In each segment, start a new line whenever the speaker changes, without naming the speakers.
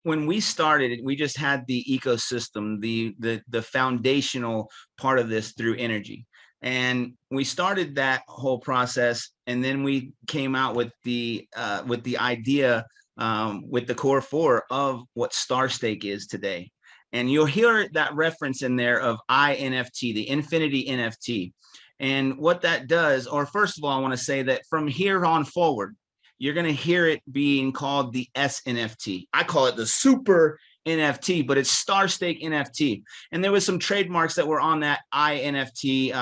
when we started, we just had the ecosystem, the foundational part of this through NRGY. And we started that whole process, and then we came out with the idea with the core four of what StatState is today. And you'll hear that reference in there of INFT, the Infinity NFT. And what that does, or first of all, I want to say that from here on forward, you're going to hear it being called the SNFT. I call it the super NFT, but it's StatState NFT. And there was some trademarks that were on that INFT,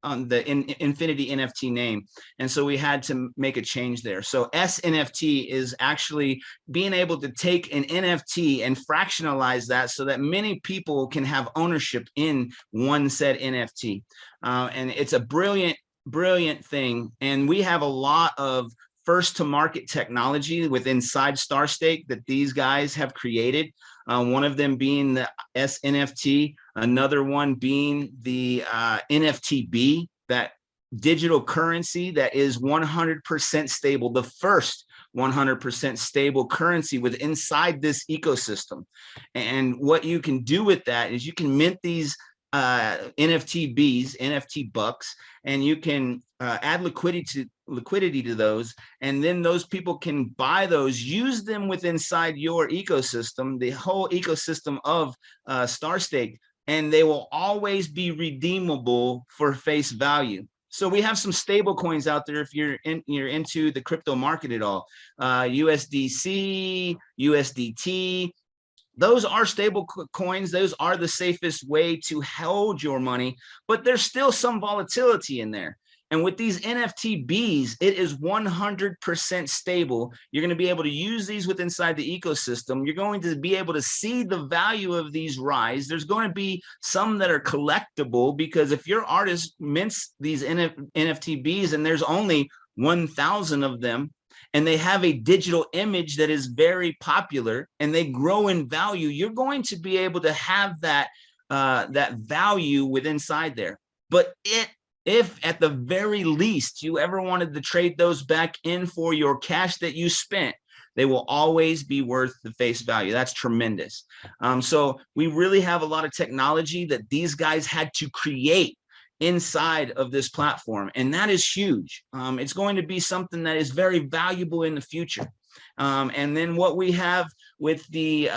on the Infinity NFT name. And so we had to make a change there. So SNFT is actually being able to take an NFT and fractionalize that so that many people can have ownership in one said NFT. And it's a brilliant, brilliant thing. And we have a lot of first to market technology within StatState that these guys have created. One of them being the SNFT, another one being the NFTB, that digital currency that is 100% stable, the first 100% stable currency with inside this ecosystem. And what you can do with that is you can mint these NFTBs, NFT bucks, and you can add liquidity to those, and then those people can buy those, use them with inside your ecosystem, the whole ecosystem of StatState, and they will always be redeemable for face value. So we have some stable coins out there if you're into the crypto market at all. USDC, USDT. Those are stable coins. Those are the safest way to hold your money, but there's still some volatility in there. And with these NFTBs, it is 100% stable. You're going to be able to use these with inside the ecosystem. You're going to be able to see the value of these rise. There's going to be some that are collectible, because if your artist mints these NFTBs and there's only 1,000 of them, and they have a digital image that is very popular and they grow in value, you're going to be able to have that that value with inside there. But if at the very least you ever wanted to trade those back in for your cash that you spent, they will always be worth the face value. That's tremendous. So we really have a lot of technology that these guys had to create inside of this platform, and that is huge. It's going to be something that is very valuable in the future. And then what we have with the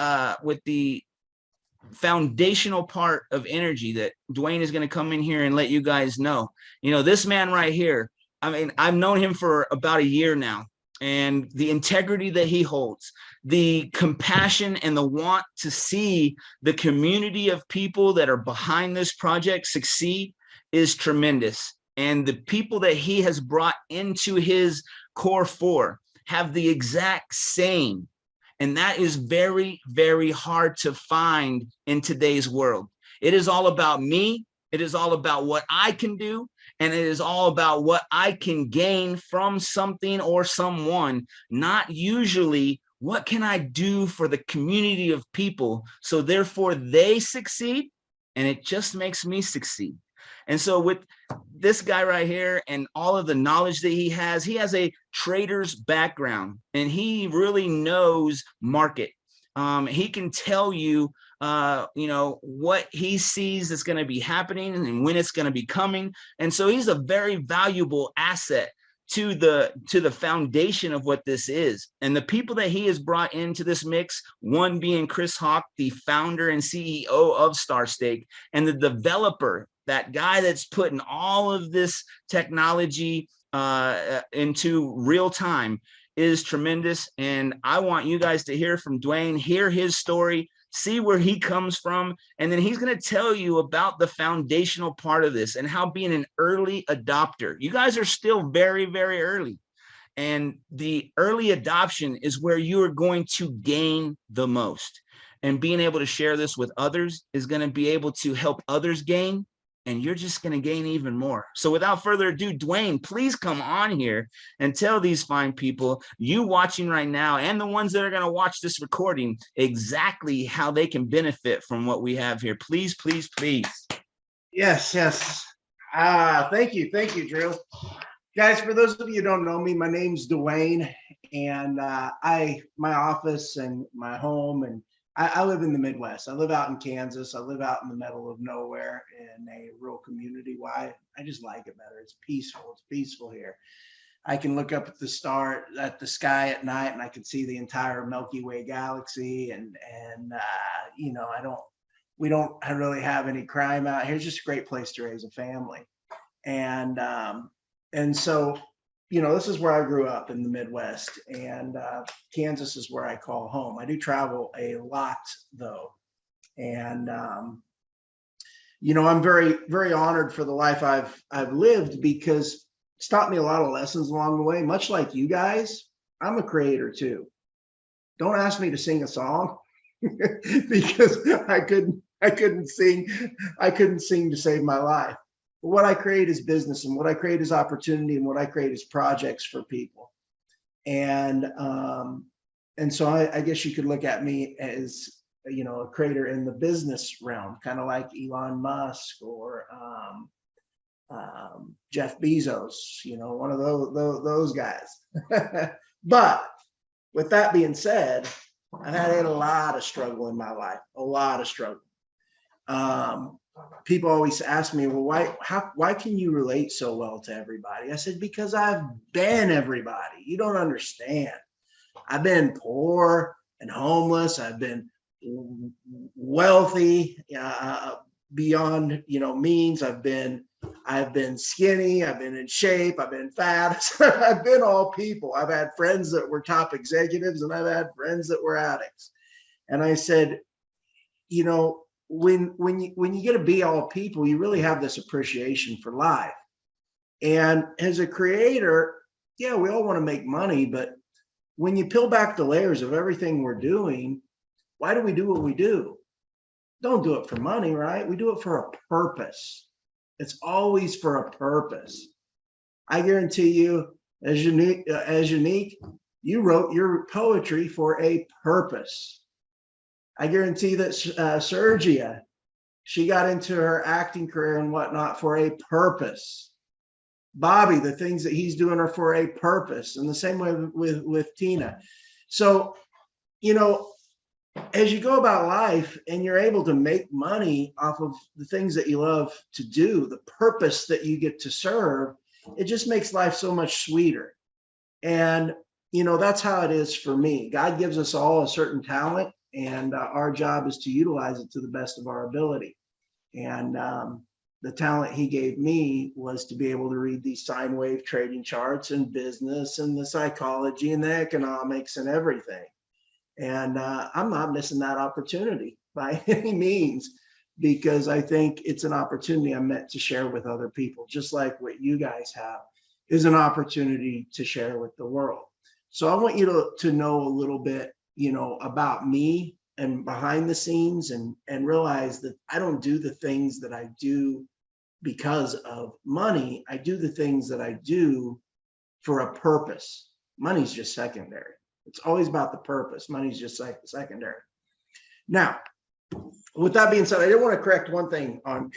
foundational part of NRGY that Dwayne is going to come in here and let you guys know. You know, this man right here, I mean, I've known him for about a year now, and the integrity that he holds, the compassion and the want to see the community of people that are behind this project succeed is tremendous. And the people that he has brought into his core four have the exact same. And that is very, very hard to find in today's world. It is all about me. It is all about what I can do. And it is all about what I can gain from something or someone, not usually what can I do for the community of people so therefore they succeed, and it just makes me succeed. And so with this guy right here and all of the knowledge that he has a trader's background, and he really knows market. He can tell you, you know, what he sees is going to be happening and when it's going to be coming. And so he's a very valuable asset to the foundation of what this is. And the people that he has brought into this mix, one being Chris Hawk, the founder and CEO of StatState, and the developer, that guy that's putting all of this technology into real time, is tremendous. And I want you guys to hear from Dwayne, hear his story, see where he comes from, and then he's going to tell you about the foundational part of this and how being an early adopter. You guys are still very, very early, and the early adoption is where you are going to gain the most. And being able to share this with others is going to be able to help others gain, and you're just going to gain even more. So without further ado, Dwayne, please come on here and tell these fine people, you watching right now and the ones that are going to watch this recording, exactly how they can benefit from what we have here. Please, please, please.
Yes. Thank you, Jerold. Guys, for those of you who don't know me, my name's Dwayne, And my office and my home, and I live in the Midwest. I live out in Kansas. I live out in the middle of nowhere in a rural community. Why? I just like it better. It's peaceful. It's peaceful here. I can look up at the sky at night, and I can see the entire Milky Way galaxy. And you know, we don't really have any crime out here. It's just a great place to raise a family. And so, you know, this is where I grew up in the Midwest, and Kansas is where I call home. I do travel a lot though. And, you know, I'm very, very honored for the life I've lived, because it's taught me a lot of lessons along the way. Much like you guys, I'm a creator too. Don't ask me to sing a song because I couldn't sing to save my life. But what I create is business, and what I create is opportunity, and what I create is projects for people. And so I guess you could look at me as, you know, a creator in the business realm, kind of like Elon Musk or Jeff Bezos, you know, one of those guys. But with that being said, I've had a lot of struggle in my life, a lot of struggle. People always ask me, well, why can you relate so well to everybody? I said, because I've been everybody. You don't understand. I've been poor and homeless. I've been wealthy beyond, you know, means. I've been skinny. I've been in shape. I've been fat. I've been all people. I've had friends that were top executives, and I've had friends that were addicts. And I said, you know, when you get to be all people, you really have this appreciation for life. And as a creator, yeah, we all want to make money, but when you peel back the layers of everything we're doing, why do we do what we do? Don't do it for money, right? We do it for a purpose. It's always for a purpose. I guarantee you, as unique, you wrote your poetry for a purpose. I guarantee that Sergia, she got into her acting career and whatnot for a purpose. Bobby, the things that he's doing are for a purpose, and the same way with Tina. So, you know, as you go about life and you're able to make money off of the things that you love to do, the purpose that you get to serve, it just makes life so much sweeter. And, you know, that's how it is for me. God gives us all a certain talent, and our job is to utilize it to the best of our ability. And the talent he gave me was to be able to read these sine wave trading charts and business and the psychology and the economics and everything. And I'm not missing that opportunity by any means, because I think it's an opportunity I'm meant to share with other people, just like what you guys have is an opportunity to share with the world. So I want you to know a little bit, you know, about me and behind the scenes, and realize that I don't do the things that I do because of money. I do the things that I do for a purpose. Money's just secondary. It's always about the purpose. Money's just like secondary. Now, with that being said, I did want to correct one thing on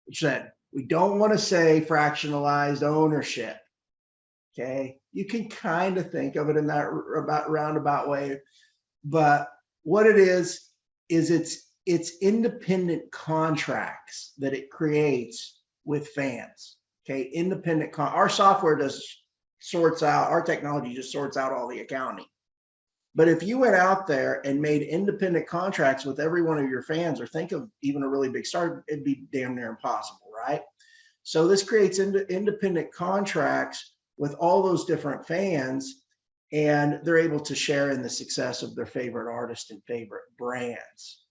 which said we don't want to say fractionalized ownership. Okay, you can kind of think of it in that roundabout way, but what it is it's independent contracts that it creates with fans. Okay, independent our software sorts out, our technology just sorts out all the accounting. But if you went out there and made independent contracts with every one of your fans, or think of even a really big star, it'd be damn near impossible, right? So this creates independent contracts with all those different fans, and they're able to share in the success of their favorite artist and favorite brands.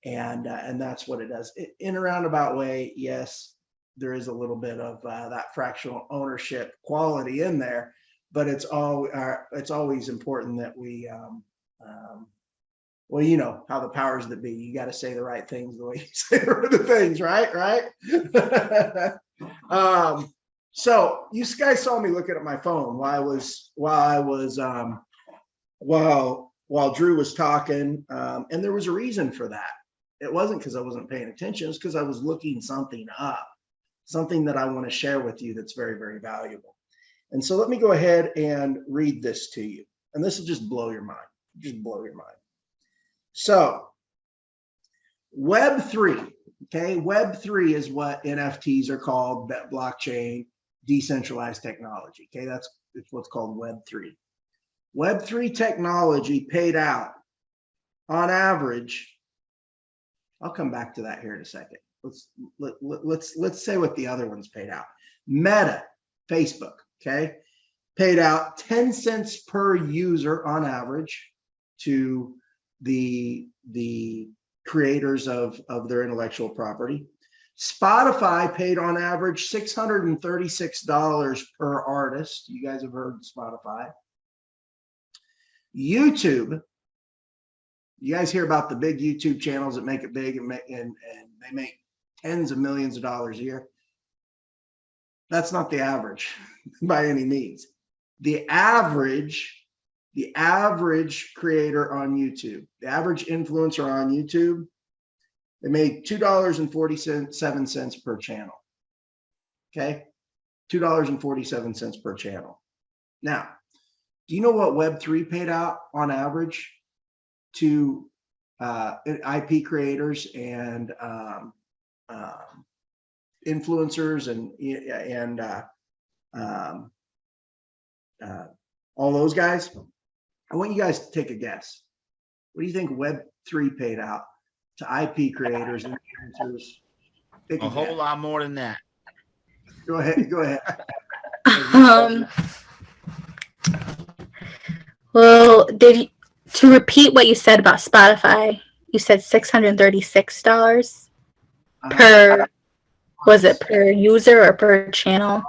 And that's what it does. In a roundabout way, yes, there is a little bit of that fractional ownership quality in there, but it's always important that we, well, you know how the powers that be, you got to say the right things the way you say the things, right? So you guys saw me looking at my phone while Drew was talking, and there was a reason for that. It wasn't because I wasn't paying attention. It's because I was looking something up, something that I want to share with you that's very, very valuable. And so let me go ahead and read this to you. And this will just blow your mind, just blow your mind. So Web3, okay? Web3 is what NFTs are called, blockchain, decentralized technology, okay? It's what's called Web3. Web3 technology paid out on average. I'll come back to that here in a second. Let's say what the other ones paid out. Meta, Facebook, okay, paid out 10 cents per user on average to the creators of their intellectual property. Spotify paid on average $636 per artist. You guys have heard Spotify. YouTube, you guys hear about the big YouTube channels that make it big and they make tens of millions of dollars a year. That's not the average by any means. The average creator on YouTube, the average influencer on YouTube, they made $2.47 per channel. Okay, $2.47 per channel. Now, do you know what Web3 paid out on average to IP creators and influencers and all those guys? I want you guys to take a guess. What do you think Web3 paid out to IP creators and influencers? Take
A whole lot more than that.
Go ahead. Go ahead.
Well, to repeat what you said about Spotify, you said $636 per, was it per user or per channel?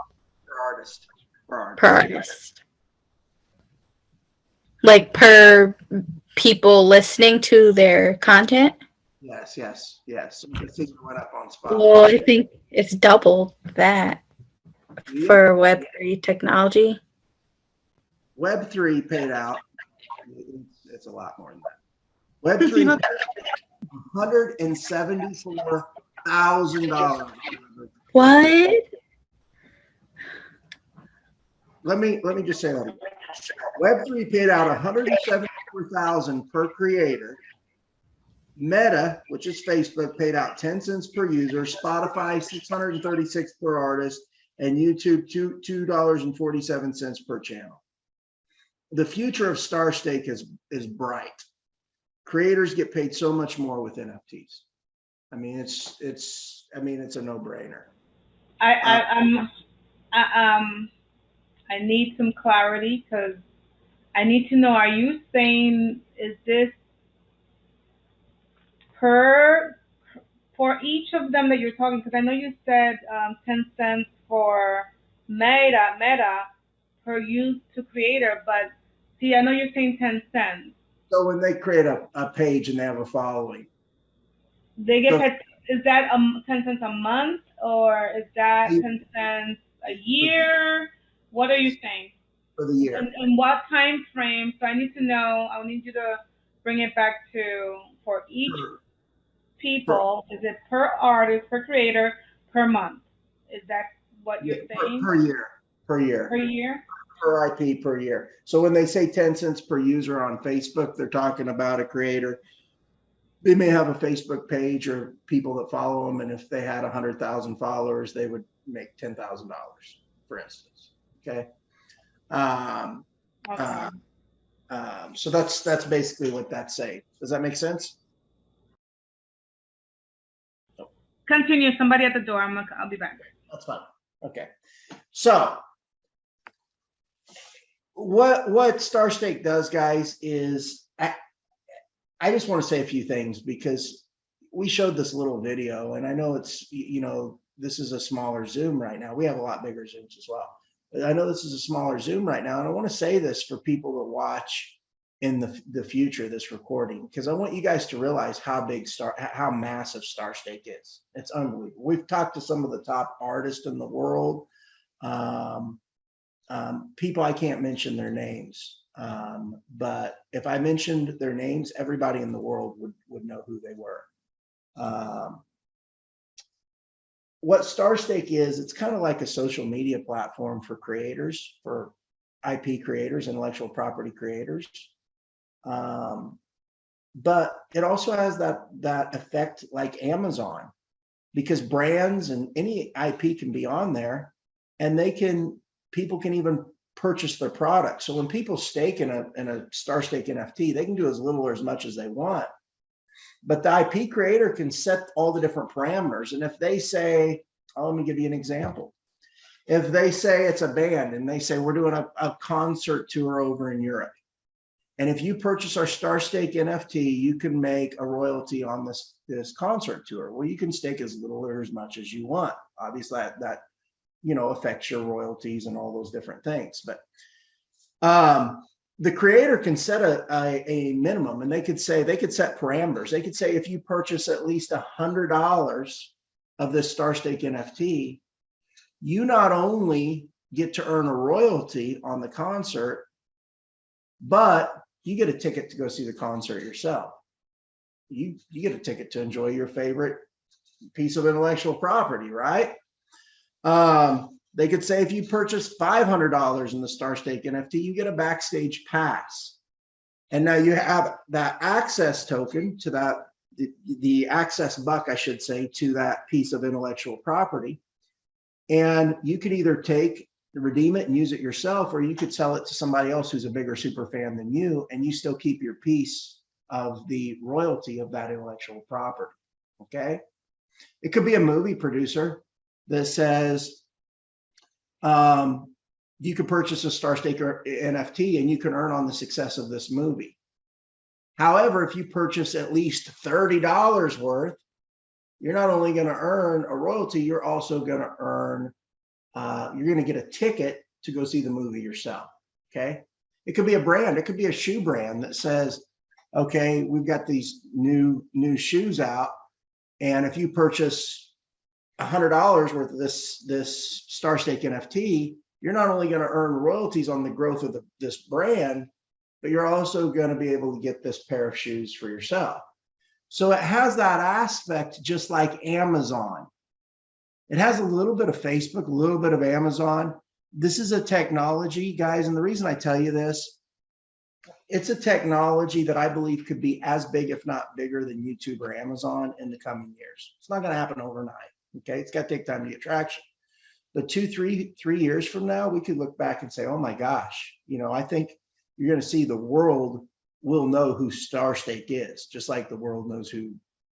Per artist.
Per artist. Like per people listening to their content?
Yes. So the figure went up on Spotify.
Well, I think it's double that for Web3 technology.
Web3 paid out. It's a lot more than that. Web3 $174,000.
What?
Let me just say that again. Web3 paid out $174,000 per creator. Meta, which is Facebook, paid out 10 cents per user. Spotify $636 per artist, and YouTube $2.47 per channel. The future of StatState is bright. Creators get paid so much more with NFTs. I mean, it's a no-brainer.
I need some clarity because I need to know, are you saying, is this for each of them that you're talking? Because I know you said 10 cents for Meta per use to creator, but see, I know you're saying 10 cents.
So when they create a page and they have a following,
they get paid. Is that 10 cents a month, or is that 10 cents a year? What are you saying?
For the year.
And what time frame? So I need to know. I need you to bring it back to, for each people, is it per artist, per creator, per month? Is that what you're saying?
Per year.
Per year?
Per IP per year. So when they say 10 cents per user on Facebook, they're talking about a creator. They may have a Facebook page or people that follow them, and if they had 100,000 followers, they would make $10,000, for instance. Okay. So that's basically what that's saying. Does that make sense?
Continue. Somebody at the door. I'll be back.
That's fine. Okay. So what StatState does, guys, is I just want to say a few things, because we showed this little video, and I know it's, this is a smaller Zoom right now. We have a lot bigger Zooms as well. But I know this is a smaller Zoom right now, and I want to say this for people that watch in the future, this recording, because I want you guys to realize how massive StatState is. It's unbelievable. We've talked to some of the top artists in the world, people I can't mention their names. But if I mentioned their names, everybody in the world would know who they were. what StarStake is, it's kind of like a social media platform for creators, for IP creators, intellectual property creators. But it also has that effect like Amazon, because brands and any IP can be on there, and people can even purchase their product. So when people stake in a StarStake NFT, they can do as little or as much as they want. But the IP creator can set all the different parameters. And if they say, let me give you an example. If they say it's a band and they say, we're doing a concert tour over in Europe, and if you purchase our StarStake NFT, you can make a royalty on this concert tour. Well, you can stake as little or as much as you want. Obviously, that affects your royalties and all those different things. But the creator can set a minimum, and they could set parameters. They could say, if you purchase at least $100 of this StarStake NFT, you not only get to earn a royalty on the concert, but you get a ticket to go see the concert yourself. You get a ticket to enjoy your favorite piece of intellectual property, right? They could say, if you purchase $500 in the StarStake NFT, you get a backstage pass. And now you have that access token to that, the access buck, I should say, to that piece of intellectual property. And you could either redeem it and use it yourself, or you could sell it to somebody else who's a bigger super fan than you, and you still keep your piece of the royalty of that intellectual property. Okay. It could be a movie producer that says, you could purchase a StarStake NFT and you can earn on the success of this movie. However, if you purchase at least $30 worth, you're not only going to earn a royalty, you're also going to earn, you're going to get a ticket to go see the movie yourself. Okay. It could be a brand. It could be a shoe brand that says, okay, we've got these new shoes out, and if you purchase $100 worth of this StarStake NFT, you're not only going to earn royalties on the growth of this brand, but you're also going to be able to get this pair of shoes for yourself. So it has that aspect, just like Amazon. It has a little bit of Facebook, a little bit of Amazon. This is a technology, guys, and the reason I tell you this, it's a technology that I believe could be as big, if not bigger, than YouTube or Amazon in the coming years. It's not going to happen overnight. Okay, it's got to take time to get traction. But 3 years from now, we could look back and say, oh my gosh, I think you're going to see the world will know who StarStake is, just like the world knows who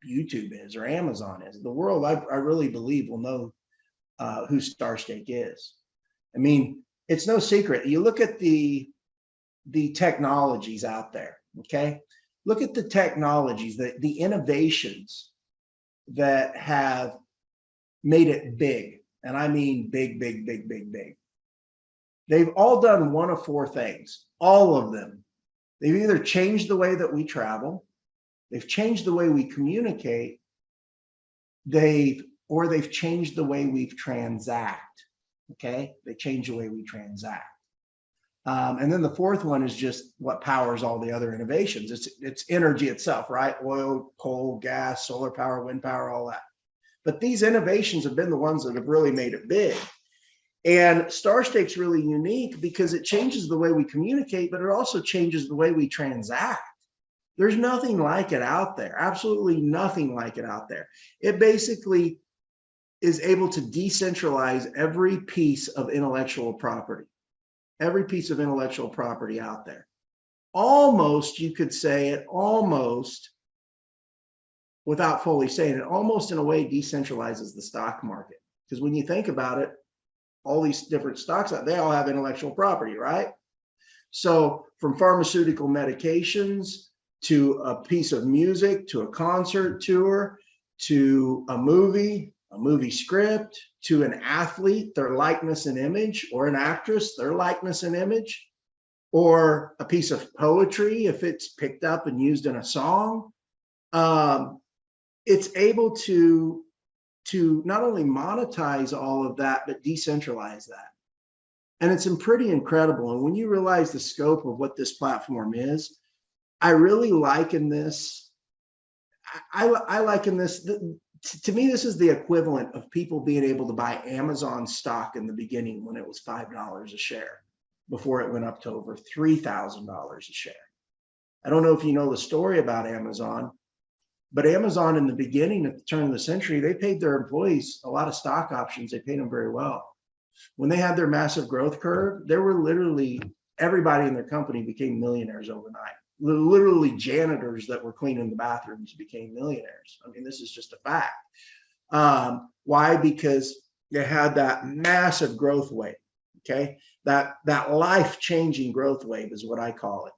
YouTube is or Amazon is. The world, I really believe, will know who StarStake is. I mean, it's no secret. You look at the technologies out there, okay? Look at the technologies, the innovations that have made it big. And I mean big, big, big, big, big. They've all done one of 4 things, all of them. They've either changed the way that we travel, they've changed the way we communicate, or they've changed the way we transact, okay? They change the way we transact. And then the 4th one is just what powers all the other innovations. It's energy itself, right? Oil, coal, gas, solar power, wind power, all that. But these innovations have been the ones that have really made it big. And StarStake's really unique because it changes the way we communicate, but it also changes the way we transact. There's nothing like it out there, absolutely nothing like it out there. It basically is able to decentralize every piece of intellectual property out there. Almost, you could say it almost, without fully saying it, almost in a way decentralizes the stock market. Because when you think about it, all these different stocks, they all have intellectual property, right? So from pharmaceutical medications to a piece of music, to a concert tour, to a movie script, to an athlete, their likeness and image, or an actress, their likeness and image, or a piece of poetry, if it's picked up and used in a song, it's able to not only monetize all of that, but decentralize that. And it's pretty incredible. And when you realize the scope of what this platform is, I really liken this. I liken this to me, this is the equivalent of people being able to buy Amazon stock in the beginning when it was $5 a share, before it went up to over $3,000 a share. I don't know if you know the story about Amazon, but Amazon in the beginning, at the turn of the century, they paid their employees a lot of stock options. They paid them very well. When they had their massive growth curve, there were literally, everybody in their company became millionaires overnight. Literally janitors that were cleaning the bathrooms became millionaires. I mean, this is just a fact. Why? Because they had that massive growth wave. Okay, that life-changing growth wave is what I call it.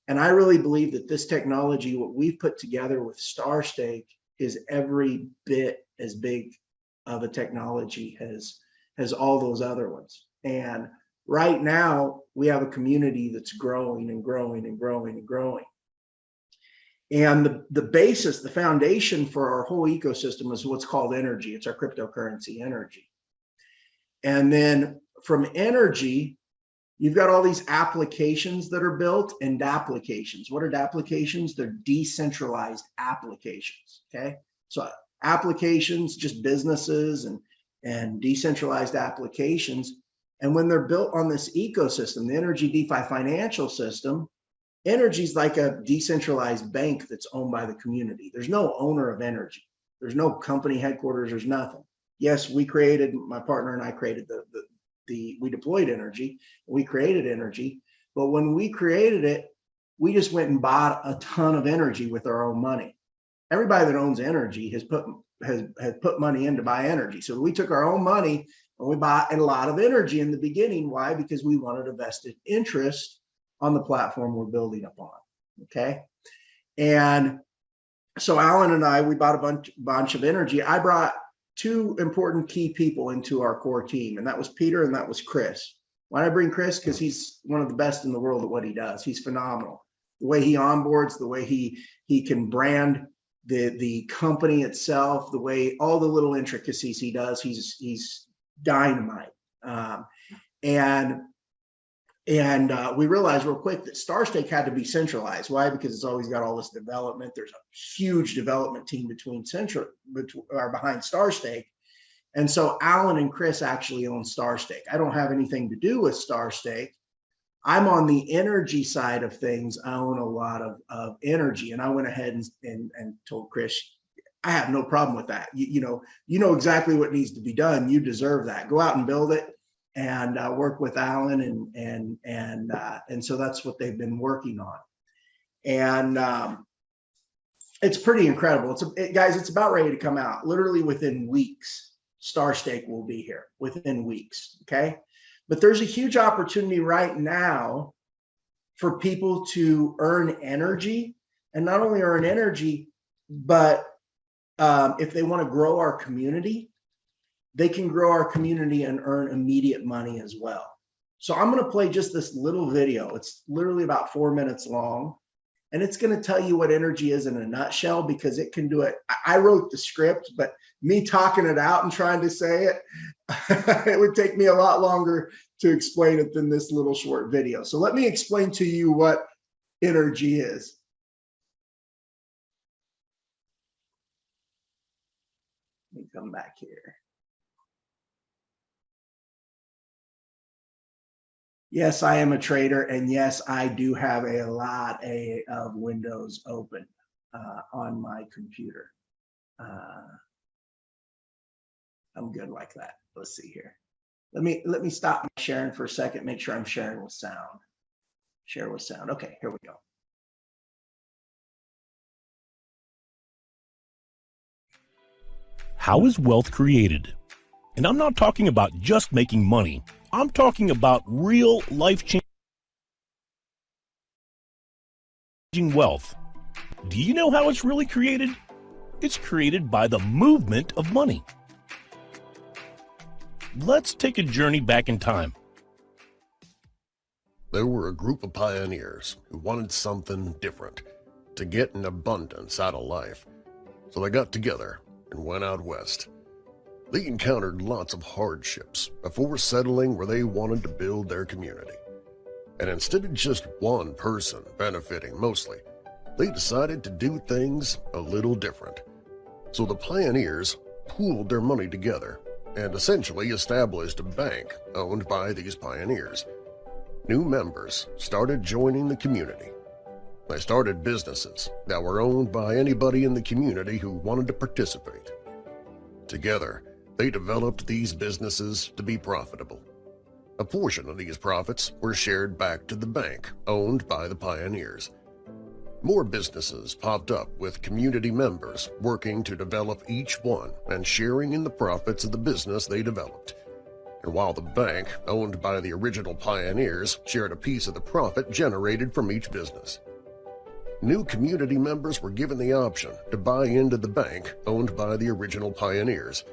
And I really believe that this technology, what we've put together with StatState, is every bit as big of a technology as all those other ones. And right now, we have a community that's growing and growing and growing and growing. And the basis, the foundation for our whole ecosystem is what's called NRGY. It's our cryptocurrency, NRGY. And then from NRGY, you've got all these applications that are built, and applications. What are applications? They're decentralized applications, okay? So applications, just businesses and decentralized applications. And when they're built on this ecosystem, the NRGY DeFi financial system, NRGY is like a decentralized bank that's owned by the community. There's no owner of NRGY. There's no company headquarters, there's nothing. Yes, we created, my partner and I created we deployed NRGY, we created NRGY, but when we created it, we just went and bought a ton of NRGY with our own money. Everybody that owns NRGY has put money in to buy NRGY. So we took our own money and we bought a lot of NRGY in the beginning. Why? Because we wanted a vested interest on the platform we're building upon. Okay. And so Alan and I, we bought a bunch of NRGY. I brought two important key people into our core team, and that was Peter and that was Chris. Why did I bring Chris? Because he's one of the best in the world at what he does. He's phenomenal. The way he onboards, the way he can brand the company itself, the way all the little intricacies he does, he's dynamite. We realized real quick that StatState had to be centralized. Why? Because it's always got all this development. There's a huge development team behind StatState. And so Alan and Chris actually own StatState. I don't have anything to do with StatState. I'm on the NRGY side of things. I own a lot of NRGY, and I went ahead and told Chris, I have no problem with that. You know exactly what needs to be done. You deserve that. Go out and build it. And work with Alan, and so that's what they've been working on, and it's pretty incredible. Guys, it's about ready to come out. Literally within weeks, StatState will be here within weeks. Okay, but there's a huge opportunity right now for people to earn NRGY, and not only earn NRGY, but if they want to grow our community, they can grow our community and earn immediate money as well. So I'm going to play just this little video. It's literally about 4 minutes long, and it's going to tell you what NRGY is in a nutshell, because it can do it. I wrote the script, but me talking it out and trying to say it, it would take me a lot longer to explain it than this little short video. So let me explain to you what NRGY is. Let me come back here. Yes, I am a trader, and yes, I do have a lot of windows open on my computer. I'm good like that. Let's see here. Let me stop my sharing for a second. Make sure I'm sharing with sound. Share with sound. Okay, here we go.
How is wealth created? And I'm not talking about just making money. I'm talking about real life-changing wealth. Do you know how it's really created? It's created by the movement of money. Let's take a journey back in time.
There were a group of pioneers who wanted something different, to get an abundance out of life. So they got together and went out west. They encountered lots of hardships before settling where they wanted to build their community. And instead of just one person benefiting mostly, they decided to do things a little different. So the pioneers pooled their money together and essentially established a bank owned by these pioneers. New members started joining the community. They started businesses that were owned by anybody in the community who wanted to participate. Together, they developed these businesses to be profitable. A portion of these profits were shared back to the bank owned by the pioneers. More businesses popped up with community members working to develop each one and sharing in the profits of the business they developed. And while the bank, owned by the original pioneers, shared a piece of the profit generated from each business. New community members were given the option to buy into the bank owned by the original pioneers,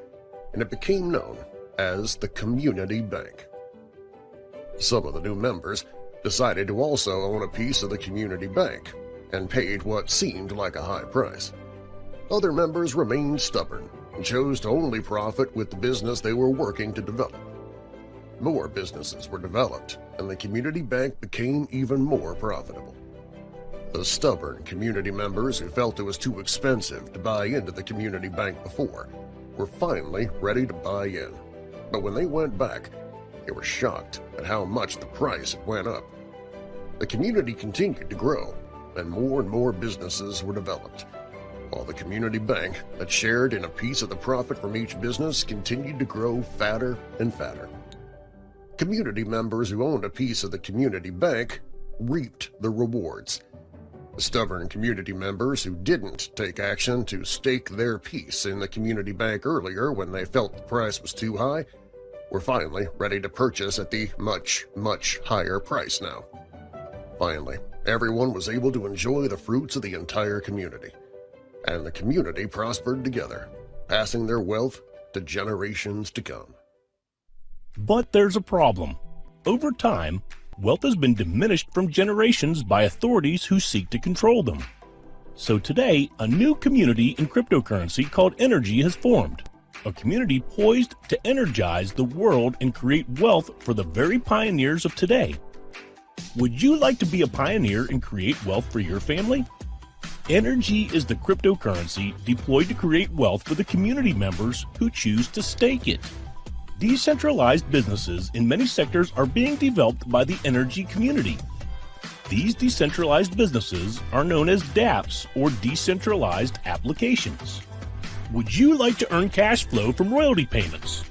and it became known as the Community Bank. Some of the new members decided to also own a piece of the community bank and paid what seemed like a high price. Other members remained stubborn and chose to only profit with the business they were working to develop. More businesses were developed, and the community bank became even more profitable. The stubborn community members who felt it was too expensive to buy into the community bank before were finally ready to buy in. But when they went back, they were shocked at how much the price went up. The community continued to grow, and more businesses were developed, while the community bank that shared in a piece of the profit from each business continued to grow fatter and fatter. Community members who owned a piece of the community bank reaped the rewards. The stubborn community members who didn't take action to stake their piece in the community bank earlier when they felt the price was too high were finally ready to purchase at the much higher price now. Finally, everyone was able to enjoy the fruits of the entire community, and the community prospered together, passing their wealth to generations to come.
But there's a problem. Over time, wealth has been diminished from generations by authorities who seek to control them. So today, a new community in cryptocurrency called NRGY has formed, a community poised to energize the world and create wealth for the very pioneers of today. Would you like to be a pioneer and create wealth for your family? NRGY is the cryptocurrency deployed to create wealth for the community members who choose to stake it. Decentralized businesses in many sectors are being developed by the NRGY community. These decentralized businesses are known as dApps, or decentralized applications. Would you like to earn cash flow from royalty payments?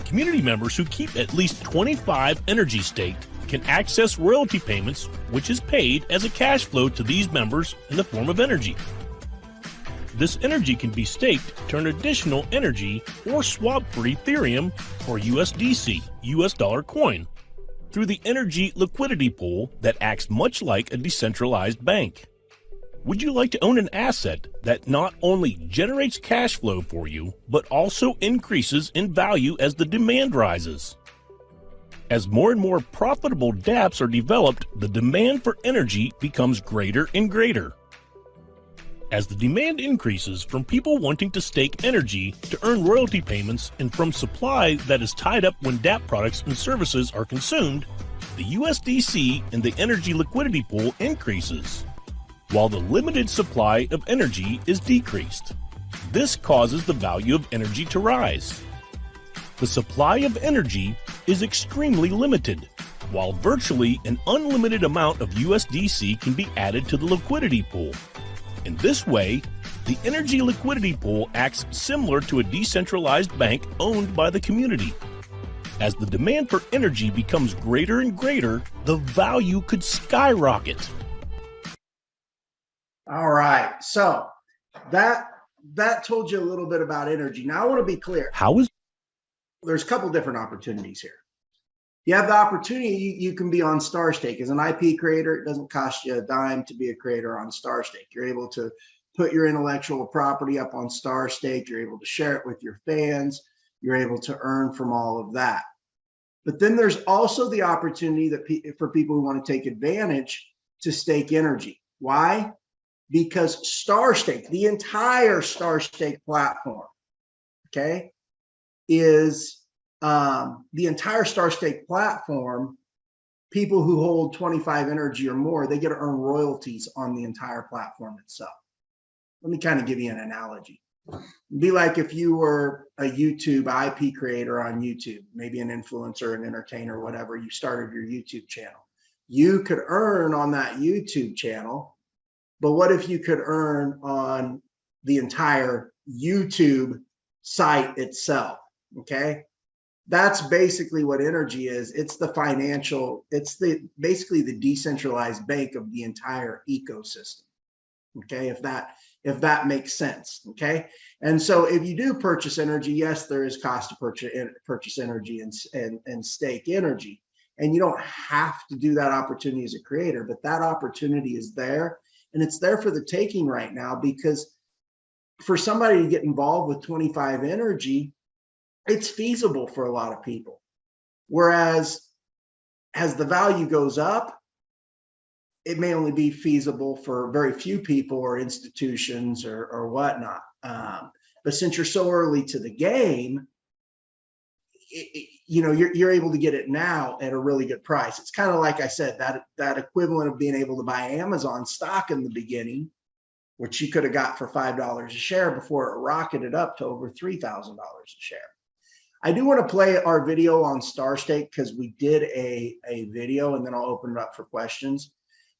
Community members who keep at least 25 NRGY staked can access royalty payments, which is paid as a cash flow to these members in the form of NRGY. This NRGY can be staked to earn additional NRGY or swap for Ethereum or USDC, US dollar coin, through the NRGY liquidity pool that acts much like a decentralized bank. Would you like to own an asset that not only generates cash flow for you, but also increases in value as the demand rises? As more and more profitable dApps are developed, the demand for NRGY becomes greater and greater. As the demand increases from people wanting to stake NRGY to earn royalty payments and from supply that is tied up when dApp products and services are consumed, the USDC in the NRGY liquidity pool increases, while the limited supply of NRGY is decreased. This causes the value of NRGY to rise. The supply of NRGY is extremely limited, while virtually an unlimited amount of USDC can be added to the liquidity pool. In this way, the NRGY liquidity pool acts similar to a decentralized bank owned by the community. As the demand for NRGY becomes greater and greater, the value could skyrocket.
All right, so that told you a little bit about NRGY. Now I want to be clear. There's a couple different opportunities here. You have the opportunity, you can be on StarStake. As an IP creator, it doesn't cost you a dime to be a creator on StarStake. You're able to put your intellectual property up on StarStake. You're able to share it with your fans. You're able to earn from all of that. But then there's also the opportunity that for people who want to take advantage to stake NRGY. Why? Because StarStake, the entire StarStake platform, okay, is the entire StarStake platform, people who hold 25 NRGY or more, they get to earn royalties on the entire platform itself. Let me kind of give you an analogy. It'd be like if you were a YouTube IP creator on YouTube, maybe an influencer, an entertainer, whatever, you started your YouTube channel. You could earn on that YouTube channel, but what if you could earn on the entire YouTube site itself? Okay. That's basically what NRGY is. It's the financial, it's basically the decentralized bank of the entire ecosystem. Okay, if that makes sense. Okay, and so if you do purchase NRGY, yes, there is cost to purchase NRGY and stake NRGY, and you don't have to do that opportunity as a creator, but that opportunity is there, and it's there for the taking right now, because for somebody to get involved with 25 NRGY, it's feasible for a lot of people. Whereas as the value goes up, it may only be feasible for very few people or institutions or whatnot. But since you're so early to the game, you know, you're able to get it now at a really good price. It's kind of like I said, that equivalent of being able to buy Amazon stock in the beginning, which you could have got for $5 a share before it rocketed up to over $3,000 a share. I do want to play our video on StatState because we did a video, and then I'll open it up for questions.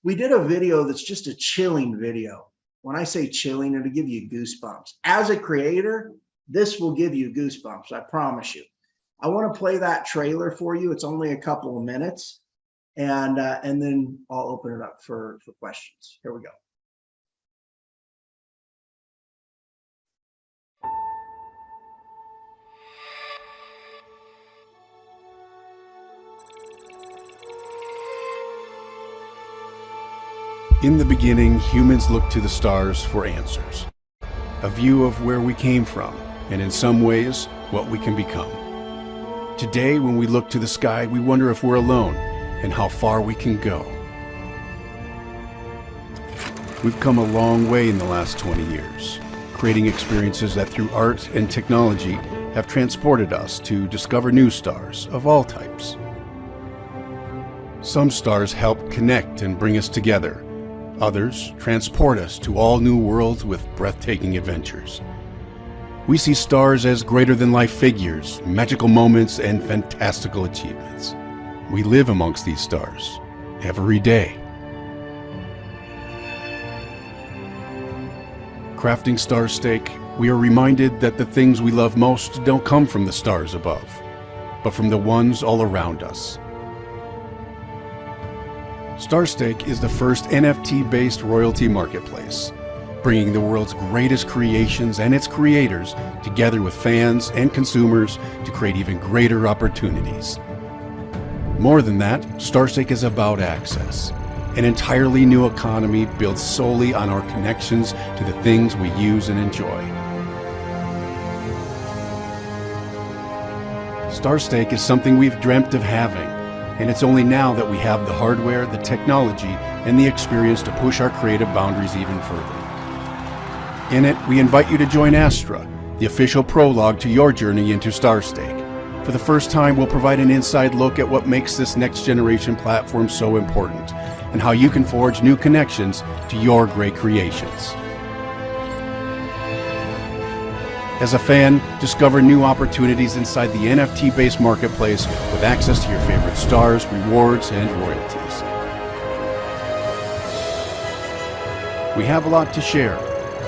We did a video that's just a chilling video. When I say chilling, it'll give you goosebumps. As a creator, this will give you goosebumps, I promise you. I want to play that trailer for you. It's only a couple of minutes, and then I'll open it up for questions. Here we go.
In the beginning, humans looked to the stars for answers, a view of where we came from, and in some ways, what we can become. Today, when we look to the sky, we wonder if we're alone and how far we can go. We've come a long way in the last 20 years, creating experiences that through art and technology have transported us to discover new stars of all types. Some stars help connect and bring us together. Others transport us to all new worlds with breathtaking adventures. We see stars as greater-than-life figures, magical moments, and fantastical achievements. We live amongst these stars every day. Crafting StatState, we are reminded that the things we love most don't come from the stars above, but from the ones all around us. StatState is the first NFT-based royalty marketplace, bringing the world's greatest creations and its creators together with fans and consumers to create even greater opportunities. More than that, StatState is about access, an entirely new economy built solely on our connections to the things we use and enjoy. StatState is something we've dreamt of having, and it's only now that we have the hardware, the technology, and the experience to push our creative boundaries even further. In it, we invite you to join Astra, the official prologue to your journey into StatState. For the first time, we'll provide an inside look at what makes this next-generation platform so important, and how you can forge new connections to your great creations. As a fan, discover new opportunities inside the NFT-based marketplace with access to your favorite stars, rewards, and royalties. We have a lot to share.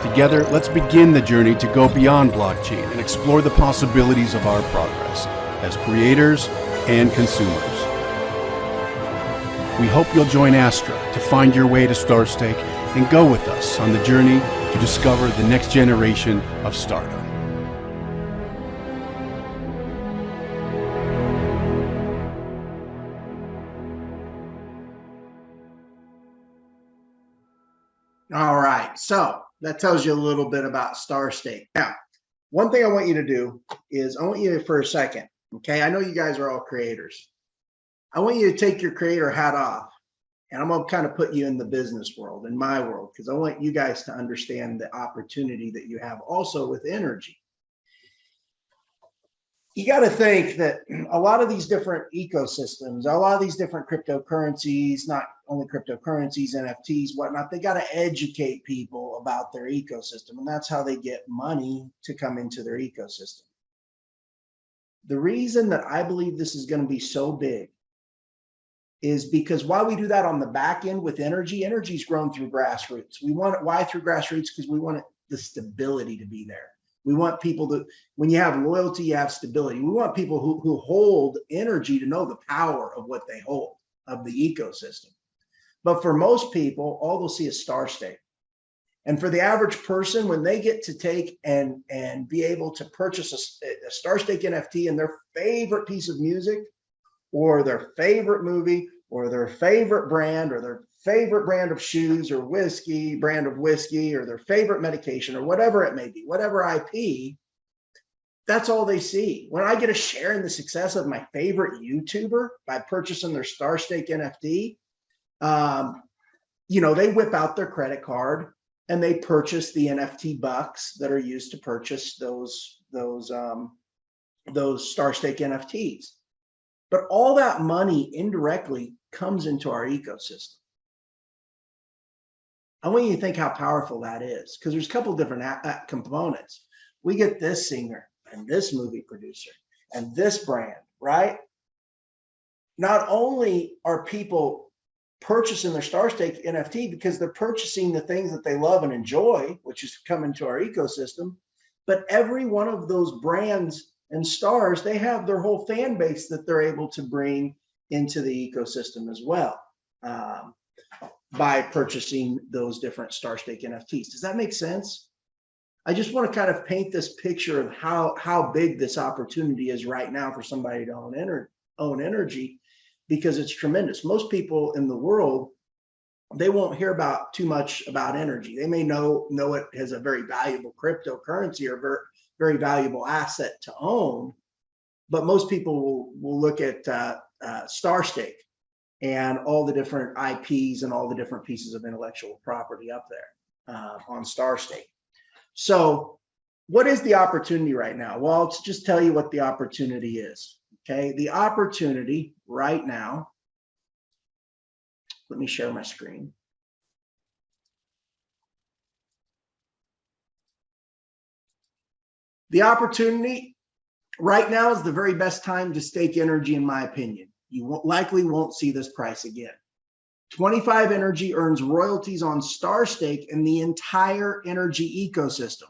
Together, let's begin the journey to go beyond blockchain and explore the possibilities of our progress as creators and consumers. We hope you'll join Astra to find your way to StatState and go with us on the journey to discover the next generation of stardom.
All right, so that tells you a little bit about StatState. Now, one thing I want you to do is I want you to, for a second, okay? I know you guys are all creators. I want you to take your creator hat off, and I'm gonna kind of put you in the business world, in my world, because I want you guys to understand the opportunity that you have also with NRGY. You got to think that a lot of these different ecosystems, a lot of these different cryptocurrencies, not only cryptocurrencies, NFTs, whatnot, they got to educate people knowledgeable about their ecosystem, and that's how they get money to come into their ecosystem. The reason that I believe this is going to be so big is because while we do that on the back end with energy's grown through grassroots. We want it, why through grassroots? Because we want the stability to be there. We want people to, when you have loyalty, you have stability. We want people who hold energy to know the power of what they hold, of the ecosystem. But for most people, all they'll see is StatState. And for the average person, when they get to take and be able to purchase a StatState NFT and their favorite piece of music, or their favorite movie, or their favorite brand, or their favorite brand of shoes, or brand of whiskey, or their favorite medication, or whatever it may be, whatever IP, that's all they see. When I get a share in the success of my favorite YouTuber by purchasing their StatState NFT, you know, they whip out their credit card and they purchase the NFT bucks that are used to purchase those StatState NFTs. But all that money indirectly comes into our ecosystem. I want you to think how powerful that is, because there's a couple different components. We get this singer and this movie producer and this brand, right? Not only are people purchasing their StatState NFT because they're purchasing the things that they love and enjoy, which is coming to our ecosystem, but every one of those brands and stars, they have their whole fan base that they're able to bring into the ecosystem as well, by purchasing those different StatState NFTs. Does that make sense? I just want to kind of paint this picture of how big this opportunity is right now for somebody to own energy, because it's tremendous. Most people in the world, they won't hear about too much about energy. They may know it as a very valuable cryptocurrency or very valuable asset to own, but most people will look at StatState and all the different IPs and all the different pieces of intellectual property up there on StatState. So what is the opportunity right now? Well, let's just tell you what the opportunity is. Okay, the opportunity right now, let me share my screen. The opportunity right now is the very best time to stake energy, in my opinion. You likely won't see this price again. 25 Energy earns royalties on StatState and the entire energy ecosystem.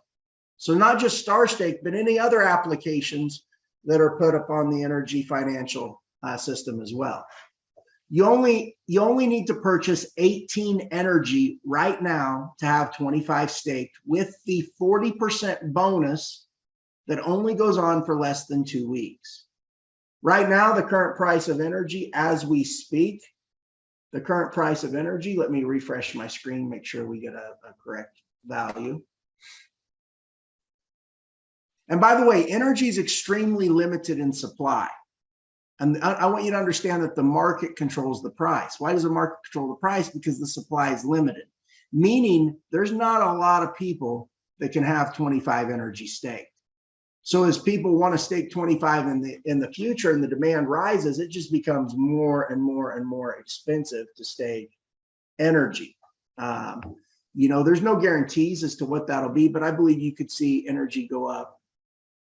So not just StatState, but any other applications that are put up on the energy financial system as well. You only need to purchase 18 Energy right now to have 25 staked, with the 40% bonus that only goes on for less than 2 weeks. Right now, the current price of energy as we speak, the current price of energy, let me refresh my screen, make sure we get a correct value. And by the way, energy is extremely limited in supply. And I want you to understand that the market controls the price. Why does the market control the price? Because the supply is limited, meaning there's not a lot of people that can have 25 Energy staked. So as people want to stake 25 in the future and the demand rises, it just becomes more and more and more expensive to stake energy. You know, there's no guarantees as to what that'll be, but I believe you could see energy go up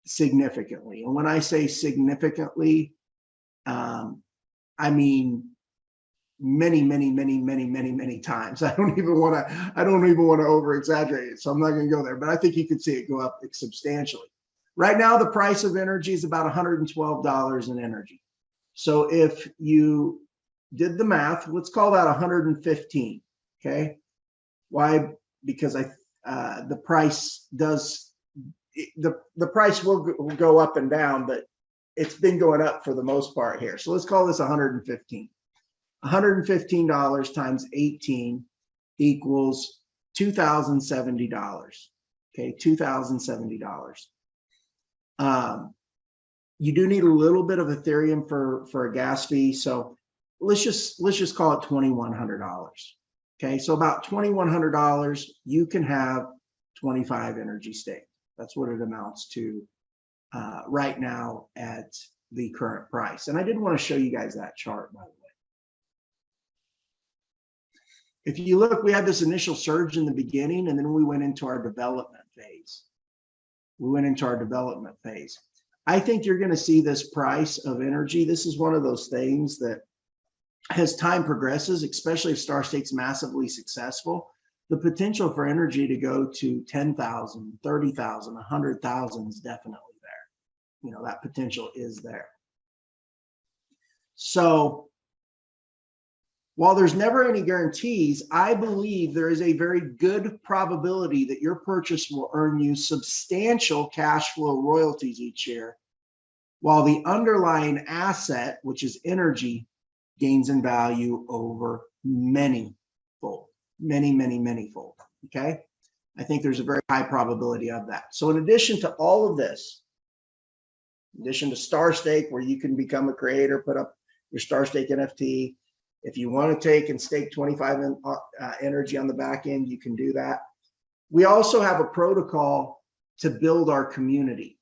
significantly. And when I say significantly, I mean many, many, many, many, many, many times. I don't even want to over exaggerate it, so I'm not going to go there, but I think you could see it go up substantially. Right now, the price of energy is about $112 in energy. So if you did the math, let's call that 115. Okay, why? Because the price does the price will go up and down, but it's been going up for the most part here. So let's call this 115. $115 times 18 equals $2,070. Okay, $2,070. You do need a little bit of Ethereum for a gas fee, so let's just call it $2,100. Okay, so about $2,100, you can have 25 Energy stake. That's what it amounts to right now at the current price. And I did want to show you guys that chart, by the way. if you look, we had this initial surge in the beginning, and then we went into our development phase. I think you're going to see this price of energy. This is one of those things that as time progresses, especially if StarState's massively successful, the potential for energy to go to 10,000, 30,000, 100,000 is definitely there. You know, that potential is there. So while there's never any guarantees, I believe there is a very good probability that your purchase will earn you substantial cash flow royalties each year, while the underlying asset, which is energy, gains in value over many-fold, many-fold, okay? I think there's a very high probability of that. So in addition to all of this, in addition to StarStake, where you can become a creator, put up your StarStake NFT, if you want to take and stake 25 energy on the back end, you can do that. We also have a protocol to build our community.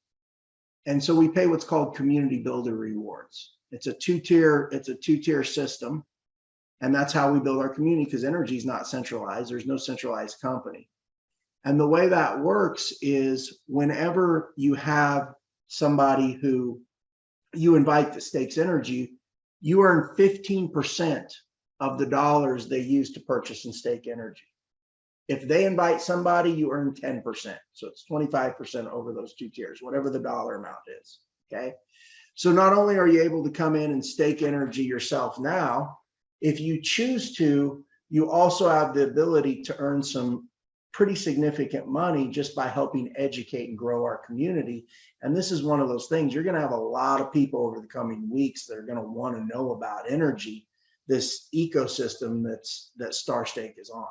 And so we pay what's called community builder rewards. It's a two-tier system. And that's how we build our community, because energy is not centralized. There's no centralized company. And the way that works is whenever you have somebody who you invite that stakes energy, you earn 15% of the dollars they use to purchase and stake energy. If they invite somebody, you earn 10%. So it's 25% over those two tiers, whatever the dollar amount is, okay? So not only are you able to come in and stake energy yourself now, if you choose to, you also have the ability to earn some pretty significant money just by helping educate and grow our community. And this is one of those things, you're going to have a lot of people over the coming weeks that are going to want to know about energy, this ecosystem that StarStake is on.